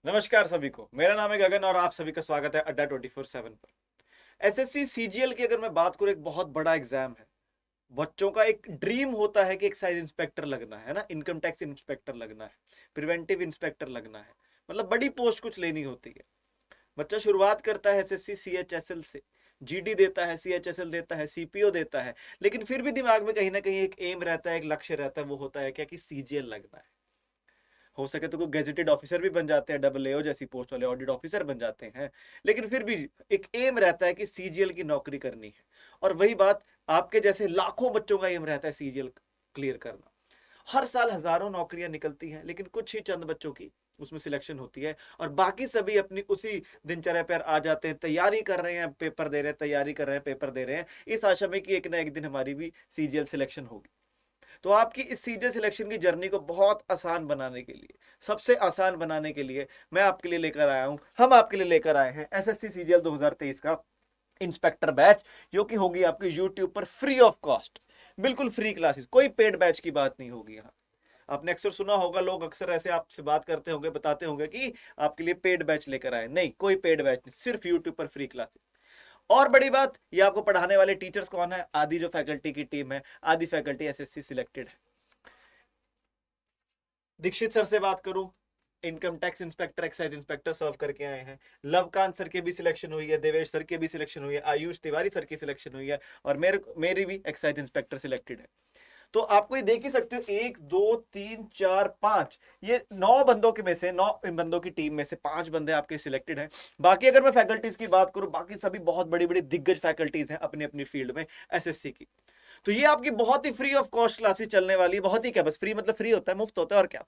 नमस्कार सभी को, मेरा नाम है गगन और आप सभी का स्वागत है अड्डा 24/7 पर। एसएससी सीजीएल की अगर मैं बात करूं, एक बहुत बड़ा एग्जाम है। बच्चों का एक ड्रीम होता है कि एक्साइज इंस्पेक्टर लगना है ना, इनकम टैक्स इंस्पेक्टर लगना है, प्रिवेंटिव इंस्पेक्टर लगना है, मतलब बड़ी पोस्ट कुछ लेनी होती है। बच्चा शुरुआत करता है एसएससी सीएचएसएल से, जीडी देता है, सीएचएसएल देता है, सीपीओ देता है, लेकिन फिर भी दिमाग में कहीं ना कहीं एक एम रहता है, एक लक्ष्य रहता है। वो होता है क्या कि सीजीएल लगना है। हो सके तो कोई गेजेटेड ऑफिसर भी बन जाते हैं, डबल एओ जैसी पोस्ट वाले ऑडिट ऑफिसर बन जाते हैं, लेकिन फिर भी एक एम रहता है कि सीजीएल की नौकरी करनी है। और वही बात आपके जैसे लाखों बच्चों का एम रहता है सीजीएल क्लियर करना। हर साल हजारों नौकरियां निकलती हैं, लेकिन कुछ ही चंद बच्चों की उसमें सिलेक्शन होती है और बाकी सभी अपनी उसी दिनचर्या पर आ जाते हैं, तैयारी कर रहे हैं, पेपर दे रहे हैं, तैयारी कर रहे हैं, पेपर दे रहे हैं, इस आशा में कि एक ना एक दिन हमारी भी सीजीएल सिलेक्शन होगी। तो आपकी इस सीजीएल सिलेक्शन की जर्नी को बहुत आसान बनाने के लिए, सबसे आसान बनाने के लिए मैं आपके लिए लेकर आया हूं, हम आपके लिए लेकर आए हैं एसएससी सीजीएल 2023 का इंस्पेक्टर बैच, जो कि होगी आपकी यूट्यूब पर फ्री ऑफ कॉस्ट। बिल्कुल फ्री क्लासेस, कोई पेड बैच की बात नहीं होगी यहाँ। आपने अक्सर सुना होगा, लोग अक्सर ऐसे आपसे बात करते होंगे, बताते होंगे कि आपके लिए पेड बैच लेकर आए। नहीं, कोई पेड बैच नहीं, सिर्फ यूट्यूब पर फ्री क्लासेस। और बड़ी बात, ये आपको पढ़ाने वाले टीचर्स कौन है? आदि जो फैकल्टी की टीम है, आदि फैकल्टी एसएससी सिलेक्टेड है। दीक्षित सर से बात करूं, income tax inspector, excise inspector सर्व करके आए हैं। लवकांत सर की भी सिलेक्शन हुई है, देवेश सर की भी सिलेक्शन हुई है, आयुष तिवारी सर की सिलेक्शन हुई है, और मेरी भी एक्साइज इंस्पेक्टर सिलेक्टेड है। तो आपको ये देख ही सकते हो, 1 2 3 4 5, ये 9 बंदों के में से, 9 बंदों की टीम में से 5 बंदे आपके सिलेक्टेड हैं। बाकी अगर मैं फैकल्टीज की बात करूं, बाकी सभी बहुत बड़ी बड़ी दिग्गज फैकल्टीज हैं अपनी अपनी फील्ड में एसएससी की। तो ये आपकी बहुत ही फ्री ऑफ कॉस्ट क्लासेस चलने वाली, बहुत ही क्या, बस फ्री मतलब फ्री होता है, मुफ्त होता है और क्या।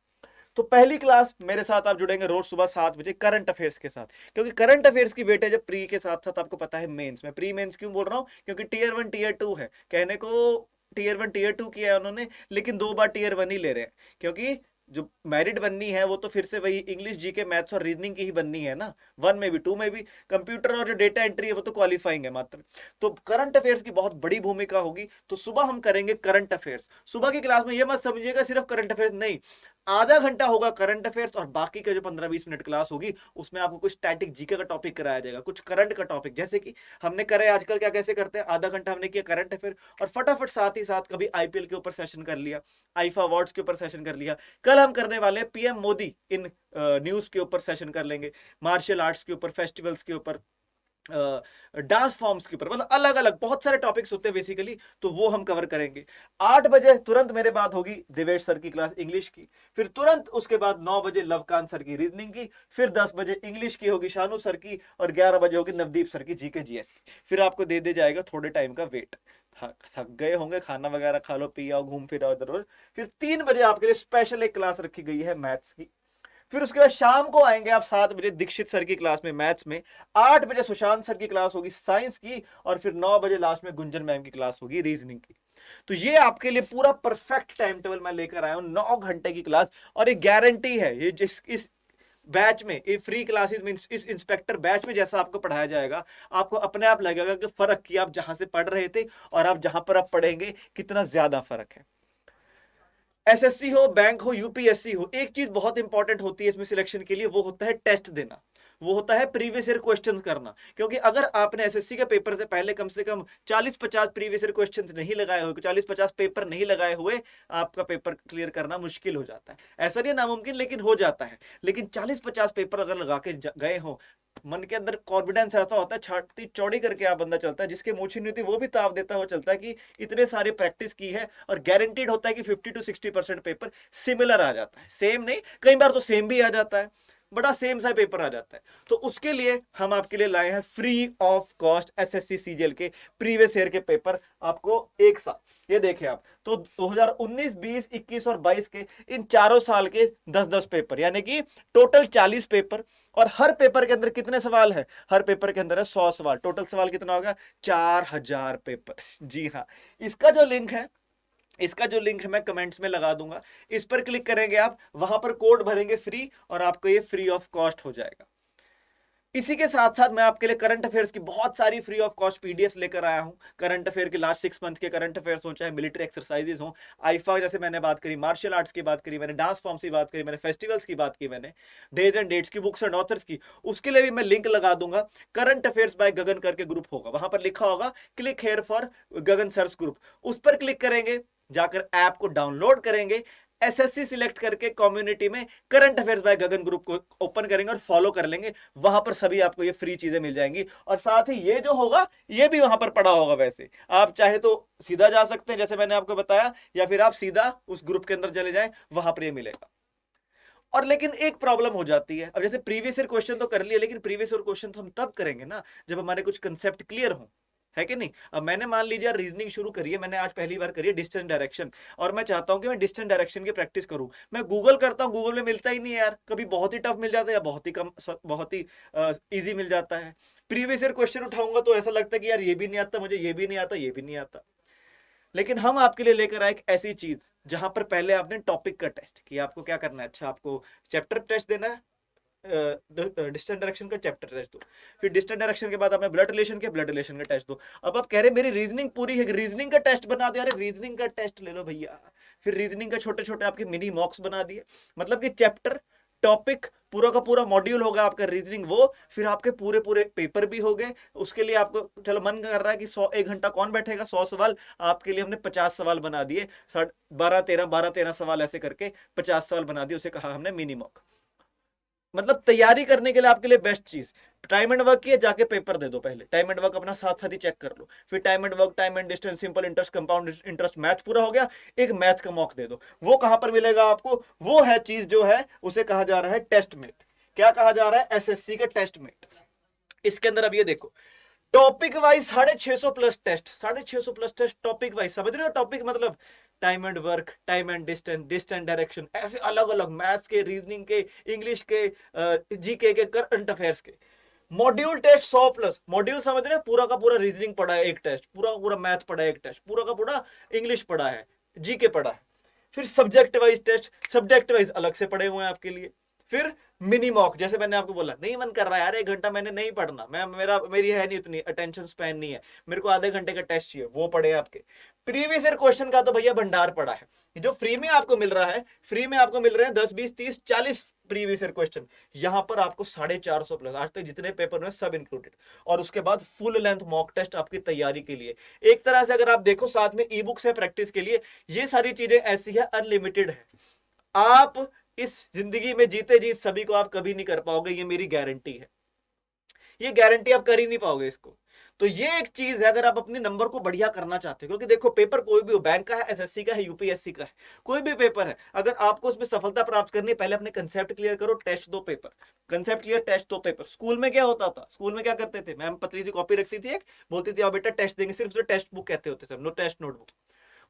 तो पहली क्लास मेरे साथ आप जुड़ेंगे रोज सुबह 7 बजे करंट अफेयर्स के साथ, क्योंकि करंट अफेयर्स की वेटेज जब प्री के साथ साथ आपको पता है मेंस में, प्री मेंस क्यों बोल रहा हूं, क्योंकि टीयर 1 टीयर 2 है, कहने को टीयर 1 टीयर 2 किया है उन्होंने, लेकिन 2 बार टीयर 1 ही ले रहे हैं, क्योंकि जो मेरिट बननी है वो तो फिर से वही इंग्लिश, जीके, मैथ्स और रीजनिंग की ही बननी है ना, 1 में भी 2 में भी। कंप्यूटर और जो डेटा एंट्री है वो तो क्वालिफाइंग है मात्र। तो करंट अफेयर्स की बहुत बड़ी भूमिका होगी। तो सुबह हम करेंगे करंट अफेयर्स। सुबह की क्लास में ये मत समझिएगा सिर्फ करंट अफेयर्स, नहीं, आधा घंटा होगा करंट अफेयर्स, और बाकी का जो 15-20 मिनट क्लास होगी उसमें आपको कुछ स्टैटिक जीके का टॉपिक कराया जाएगा, कुछ करंट का टॉपिक, जैसे कि हमने करे आजकल क्या कैसे करते हैं, आधा घंटा हमने किया करंट अफेयर और फटाफट साथ ही साथ कभी आईपीएल के ऊपर सेशन कर लिया, आईफा अवार्ड्स के ऊपर सेशन कर लिया। कल हम करने वाले पीएम मोदी इन न्यूज के ऊपर सेशन कर लेंगे, मार्शल आर्ट्स के ऊपर, फेस्टिवल्स के ऊपर, डांस फॉर्म्स के ऊपर, मतलब अलग अलग बहुत सारे टॉपिक्स होते हैं बेसिकली, तो वो हम कवर करेंगे। 8 बजे तुरंत मेरे बाद होगी देवेश सर की क्लास इंग्लिश की, फिर तुरंत उसके बाद 9 बजे लवकांत सर की रीजनिंग की, फिर 10 बजे इंग्लिश की होगी शानू सर की, और 11 बजे होगी नवदीप सर की जीके जीएस की। फिर आपको दे दे जाएगा थोड़े टाइम का वेट, थक गए होंगे, खाना वगैरह खा लो, पी आओ, घूम फिर आओ इधर उधर। फिर 3 बजे आपके लिए स्पेशल एक क्लास रखी गई है मैथ्स की। फिर उसके बाद शाम को आएंगे आप 7 बजे दीक्षित सर की क्लास में मैथ्स में, 8 बजे सुशांत सर की क्लास होगी साइंस की, और फिर 9 बजे लास्ट में गुंजन मैम की क्लास होगी रीजनिंग की। तो ये आपके लिए पूरा परफेक्ट टाइम टेबल मैं लेकर आया हूं, 9 घंटे की क्लास। और एक गारंटी है, ये जिस इस बैच में, ये फ्री क्लासेस में, इस इंस्पेक्टर बैच में जैसा आपको पढ़ाया जाएगा, आपको अपने आप लगेगा कि फर्क किया आप जहां से पढ़ रहे थे और आप जहां पर आप पढ़ेंगे, कितना ज्यादा फर्क है। एसएससी हो, बैंक हो, यूपीएससी हो, एक चीज बहुत इंपॉर्टेंट होती है इसमें सिलेक्शन के लिए, वो होता है टेस्ट देना, वो होता है प्रीवियस ईयर क्वेश्चंस करना। क्योंकि अगर आपने एसएससी के पेपर से पहले कम से कम 40-50 प्रीवियस ईयर क्वेश्चंस नहीं लगाए हुए, 40-50 पेपर नहीं लगाए हुए, आपका पेपर क्लियर करना मुश्किल हो जाता है। ऐसा नहीं नामुमकिन, लेकिन हो जाता है। लेकिन 40-50 पेपर अगर लगा के गए हो, मन के अंदर कॉन्फिडेंस ऐसा होता है, छाती चौड़ी करके आप बंदा चलता है, जिसके मूछी नहीं होती वो भी ताव देता हुआ चलता है कि इतने सारे प्रैक्टिस की है, और गारंटीड होता है कि 50-60% पेपर सिमिलर आ जाता है, सेम नहीं, कई बार तो सेम भी आ जाता है, बड़ा सेम सा पेपर आ जाता है। तो उसके लिए हम आपके लिए लाए हैं free of cost SSC CGL के प्रीवियस ईयर के पेपर, आपको एक साथ, ये देखिए आप, तो 2019, 20, 21 और 22 के इन चारों साल के 10-10 पेपर, यानी कि टोटल 40 पेपर। और हर पेपर के अंदर कितने सवाल है? हर पेपर के अंदर है 100 सवाल, टोटल सवाल कितना होगा? 4000 पेपर। जी हाँ, इसका जो लिंक है, इसका जो लिंक है मैं कमेंट्स में लगा दूंगा, इस पर क्लिक करेंगे आप, वहां पर कोड भरेंगे फ्री, और आपको ये फ्री ऑफ कॉस्ट हो जाएगा। इसी के साथ साथ मैं आपके लिए करंट अफेयर्स की बहुत सारी फ्री ऑफ कॉस्ट पीडीएफ लेकर आया हूं। करंट अफेयर के लास्ट 6 मंथ के करंट अफेयर्स हो, चाहे मिलिट्री एक्सरसाइजेज हो, आईफा जैसे मैंने बात करी, मार्शल आर्ट्स की बात करी मैंने, डांस फॉर्म्स की बात करी मैंने, फेस्टिवल्स की बात की मैंने, डेज एंड डेट्स की, बुक्स एंड ऑथर्स की, उसके लिए भी मैं लिंक लगा दूंगा। करंट अफेयर्स बाय गगन करके ग्रुप होगा, वहां पर लिखा होगा click here for Gagan sir's group, उस पर क्लिक करेंगे, जाकर ऐप को डाउनलोड करेंगे, एसएससी सिलेक्ट करके कम्युनिटी में current affairs by Gagan group को ओपन करेंगे और फॉलो कर लेंगे। वहां पर सभी आपको ये फ्री चीजें मिल जाएंगी, और साथ ही ये जो होगा ये भी वहां पर पड़ा होगा। वैसे आप चाहे तो सीधा जा सकते हैं जैसे मैंने आपको बताया, या फिर आप सीधा उस ग्रुप के अंदर चले जाएं, वहां पर ये मिलेगा। और लेकिन एक प्रॉब्लम हो जाती है, अब जैसे प्रीवियस ईयर क्वेश्चन तो कर लिए, लेकिन प्रीवियस ईयर क्वेश्चन तो हम तब करेंगे ना जब हमारे कुछ कंसेप्ट क्लियर हो, है कि नहीं। अब मैंने मान लीजिए रीजनिंग शुरू करी है, मैंने आज पहली बार करी है डिस्टेंस डायरेक्शन, और मैं चाहता हूं कि मैं डिस्टेंस डायरेक्शन की प्रैक्टिस करूं। मैं गूगल करता हूं, गूगल में मिलता ही नहीं है यार, कभी बहुत ही टफ मिल जाता है या बहुत ही कम, बहुत ही इजी मिल जाता है। प्रीवियस ईयर क्वेश्चन उठाऊंगा तो ऐसा लगता है कि यार ये भी नहीं आता मुझे, ये भी नहीं आता, ये भी नहीं आता। लेकिन हम आपके लिए लेकर आए एक ऐसी चीज जहां पर पहले आपने टॉपिक का टेस्ट कि आपको क्या करना है। अच्छा, आपको चैप्टर टेस्ट देना है, डिस्टेंस डायरेक्शन का चैप्टर टेस्ट दो, फिर डिस्टेंस डायरेक्शन के बाद आपने ब्लड रिलेशन के ब्लड रिलेशन का टेस्ट दो। अब आप कह रहे मेरी रीजनिंग पूरी है, रीजनिंग का टेस्ट बना दिया। अरे रीजनिंग का टेस्ट ले लो भैया, फिर रीजनिंग का छोटे छोटे आपके मिनी मॉक्स बना दिए। मतलब कि चैप्टर, टॉपिक, पूरा का पूरा मॉड्यूल होगा आपका रीजनिंग, वो फिर आपके पूरे पूरे पेपर भी हो गए। उसके लिए आपको चलो मन कर रहा है कि 100 1 घंटा कौन बैठेगा, 100 सवाल आपके लिए हमने 50 सवाल बना दिए, 12 13 सवाल ऐसे करके 50 सवाल बना दिए, उसे कहा हमने मिनी मॉक। मतलब तैयारी करने के लिए आपके लिए बेस्ट चीज टाइम एंड वर्क की है, जाके पेपर दे दो पहले, टाइम एंड वर्क अपना साथ साथ ही चेक कर लो, फिर time and work, time and distance, simple interest, compound interest, math पूरा हो गया, एक मैथ का मॉक दे दो। वो कहां पर मिलेगा आपको, वो है चीज जो है उसे कहा जा रहा है टेस्टमेट। क्या कहा जा रहा है, एसएससी का टेस्टमेट। इसके अंदर अब ये देखो, topic wise 650 plus test, 650 plus test topic wise, समझ रहे हो। टॉपिक मतलब time and work, time and distance, distance direction, ऐसे अलग अलग मैथ्स के, रीजनिंग के, इंग्लिश के, जीके के, करंट अफेयर्स के। मॉड्यूल टेस्ट 100 प्लस मॉड्यूल, समझ रहे हैं, पूरा का पूरा रीजनिंग पढ़ा है एक टेस्ट, पूरा का पूरा मैथ पढ़ा है एक टेस्ट, पूरा का पूरा इंग्लिश पढ़ा है, जीके पढ़ा है। फिर subject wise test, subject wise अलग से पढ़े हुए हैं आपके लिए। फिर मिनी मॉक, जैसे मैंने आपको बोला नहीं मन कर रहा है यार 1 घंटा मैंने नहीं पढ़ना, मेरी है नहीं उतनी अटेंशन स्पैन नहीं है, मेरे को आधे घंटे का टेस्ट चाहिए, वो पढ़े आपके। प्रीवियस ईयर क्वेश्चन का तो भैया भंडार पड़ा है, जो फ्री में आपको मिल रहा है, फ्री में आपको मिल रहे हैं 10 20 30 40 प्रीवियस ईयर क्वेश्चन। यहां पर आपको 450 प्लस आज तक जितने पेपर हुए सब इंक्लूडेड, और उसके बाद फुल लेंथ मॉक टेस्ट आपकी तैयारी के लिए। एक तरह से अगर आप देखो साथ में ई बुक्स है प्रैक्टिस के लिए, ये सारी चीजें ऐसी है, अनलिमिटेड है। आप इस जिंदगी में जीते जी सभी को आप कभी नहीं कर पाओगे, ये मेरी गारंटी है, ये गारंटी आप कर ही नहीं पाओगे इसको। तो ये एक चीज है, अगर आप अपने नंबर को बढ़िया करना चाहते हो, क्योंकि देखो पेपर कोई भी हो, बैंक का है, एसएससी का है, यूपीएससी का है, कोई भी पेपर है, अगर आपको उसमें सफलता प्राप्त करनी है, पहले अपने कंसेप्ट क्लियर करो, टेस्ट दो पेपर, कंसेप्ट क्लियर, टेस्ट दो पेपर। स्कूल में क्या होता था, स्कूल में क्या करते थे, मैम पतली सी कॉपी रखती थी एक, बोलती थी आओ बेटा टेस्ट देंगे, सिर्फ टेस्ट बुक कहते होते थे, नो टेस्ट नोटबुक।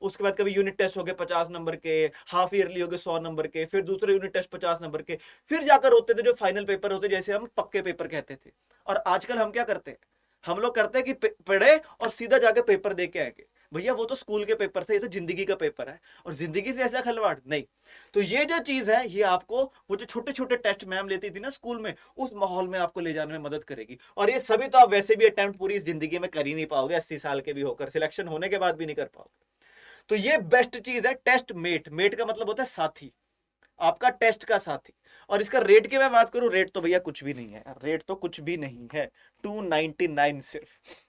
उसके बाद कभी यूनिट टेस्ट हो गए 50 नंबर के, हाफ ईयरली हो गए 100 नंबर के, फिर दूसरे यूनिट टेस्ट 50 नंबर के, फिर जाकर होते थे जो फाइनल पेपर होते, जैसे हम पक्के पेपर कहते थे। और आजकल हम क्या करते हैं, हम लोग करते हैं कि पढ़े और सीधा जाके पेपर दे के आएंगे। भैया वो तो स्कूल के पेपर से, ये तो जिंदगी का पेपर है, और जिंदगी से ऐसा खिलवाड़ नहीं। तो ये जो चीज है, ये आपको वो जो छोटे छोटे टेस्ट मैम लेती थी ना स्कूल में, उस माहौल में आपको ले जाने में मदद करेगी। और ये सभी तो आप वैसे भी अटेम्प्ट पूरी इस जिंदगी में कर ही नहीं पाओगे, 80 साल के भी होकर, सिलेक्शन होने के बाद भी नहीं कर पाओगे। तो ये बेस्ट चीज है टेस्ट मेट। मेट का मतलब होता है साथी, आपका टेस्ट का साथी। और इसका रेट की मैं बात करूं, रेट तो भैया कुछ भी नहीं है, रेट तो कुछ भी नहीं है, 299 सिर्फ।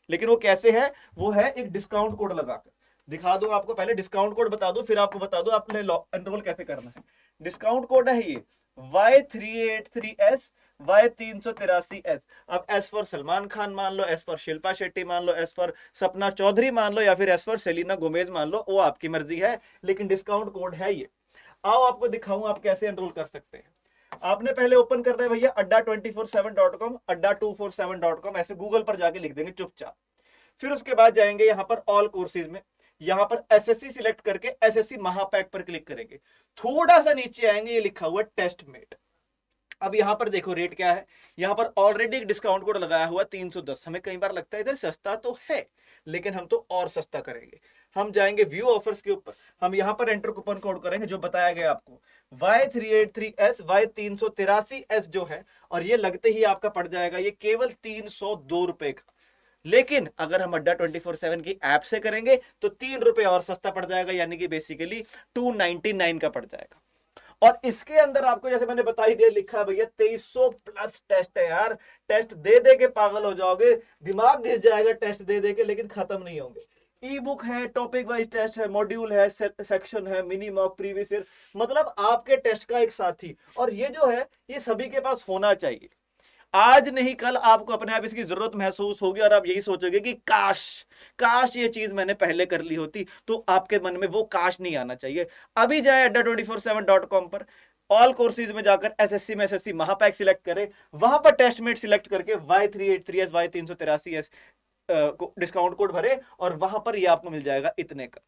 लेकिन वो कैसे है, वो है एक डिस्काउंट कोड लगाकर। दिखा दूं आपको, पहले डिस्काउंट कोड बता दो, फिर आपको बता दो आपने एनरोल कैसे करना है। डिस्काउंट कोड है ये Y383S Y383S। अब एस फॉर सलमान खान मान लो, एस फॉर शिल्पा शेट्टी मान लो, एस फॉर सपना चौधरी मान लो, या फिर एस फॉर सेलिना गोमेज मान लो, वो आपकी मर्जी है, लेकिन डिस्काउंट कोड है ये। आओ आपको दिखाऊं आप कैसे एनरोल कर सकते हैं। आपने पहले ओपन करना है भैया adda247.com, adda247.com, ऐसे गूगल पर जाके लिख देंगे चुपचाप। फिर उसके बाद जाएंगे यहां पर ऑल कोर्सेज में, यहां पर एसएससी सिलेक्ट करके एसएससी महापैक पर क्लिक करेंगे। थोड़ा सा नीचे आएंगे, ये लिखा हुआ टेस्ट मेट। अब यहां पर देखो रेट क्या है, यहां पर ऑलरेडी एक डिस्काउंट कोड लगाया हुआ 310। हमें कई बार लगता है इधर सस्ता तो है, लेकिन हम तो और सस्ता करेंगे। हम जाएंगे व्यू ऑफर्स के ऊपर, हम यहां पर एंटर कूपन कोड करेंगे जो बताया गया आपको Y383S Y383S जो है, और ये लगते ही आपका पड़ जाएगा ये केवल 302 रुपए का। लेकिन अगर हम अड्डा 24/7 की ऐप से करेंगे तो 3 रुपए और सस्ता पड़ जाएगा, यानी कि बेसिकली 299 का पड़ जाएगा। और इसके अंदर आपको जैसे मैंने बता ही दिया, लिखा है भैया 2300 प्लस टेस्ट है यार। टेस्ट दे दे के पागल हो जाओगे, दिमाग घिस जाएगा टेस्ट दे दे के, लेकिन खत्म नहीं होंगे। ई बुक है, टॉपिक वाइज टेस्ट है, मॉड्यूल है, सेक्शन है, मिनी मॉक, प्रीवियस ईयर, मतलब आपके टेस्ट का एक साथी। और ये जो है ये सभी के पास होना चाहिए। आज नहीं कल आपको अपने आप इसकी जरूरत महसूस होगी और आप यही सोचोगे कि काश काश ये चीज मैंने पहले कर ली होती। तो आपके मन में वो काश नहीं आना चाहिए। अभी जाए adda247.com पर, ऑल कोर्सेज में जाकर एसएससी में एसएससी महापैक सिलेक्ट करें, वहां पर टेस्टमेट सिलेक्ट करके Y383S Y383S डिस्काउंट कोड भरे और वहां पर ये आपको मिल जाएगा इतने का।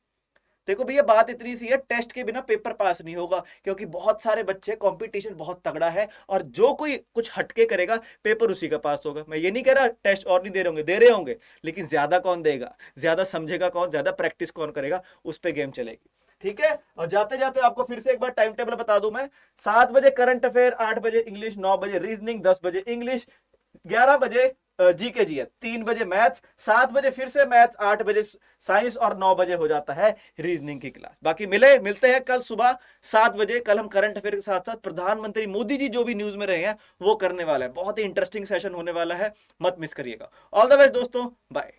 देखो भैया बात इतनी सी है, टेस्ट के बिना पेपर पास नहीं होगा, क्योंकि बहुत सारे बच्चे, कंपटीशन बहुत तगड़ा है, और जो कोई कुछ हटके करेगा पेपर उसी का पास होगा। मैं ये नहीं कह रहा टेस्ट और नहीं दे रहे होंगे, दे रहे होंगे, लेकिन ज्यादा कौन देगा, ज्यादा समझेगा कौन, ज्यादा प्रैक्टिस कौन करेगा, उस पर गेम चलेगी। ठीक है। और जाते जाते आपको फिर से एक बार टाइम टेबल बता दूं मैं। 7 बजे करंट अफेयर, 8 बजे इंग्लिश, 9 बजे रीजनिंग, 10 बजे इंग्लिश, 11 बजे जीके जीएस, 3 बजे मैथ्स, 7 बजे फिर से मैथ्स, 8 बजे साइंस, और 9 बजे हो जाता है रीजनिंग की क्लास। बाकी मिलते हैं कल सुबह 7 बजे। कल हम करंट अफेयर के साथ साथ प्रधानमंत्री मोदी जी जो भी न्यूज में रहे हैं वो करने वाले हैं। बहुत ही इंटरेस्टिंग सेशन होने वाला है, मत मिस करिएगा। ऑल द बेस्ट दोस्तों, बाय।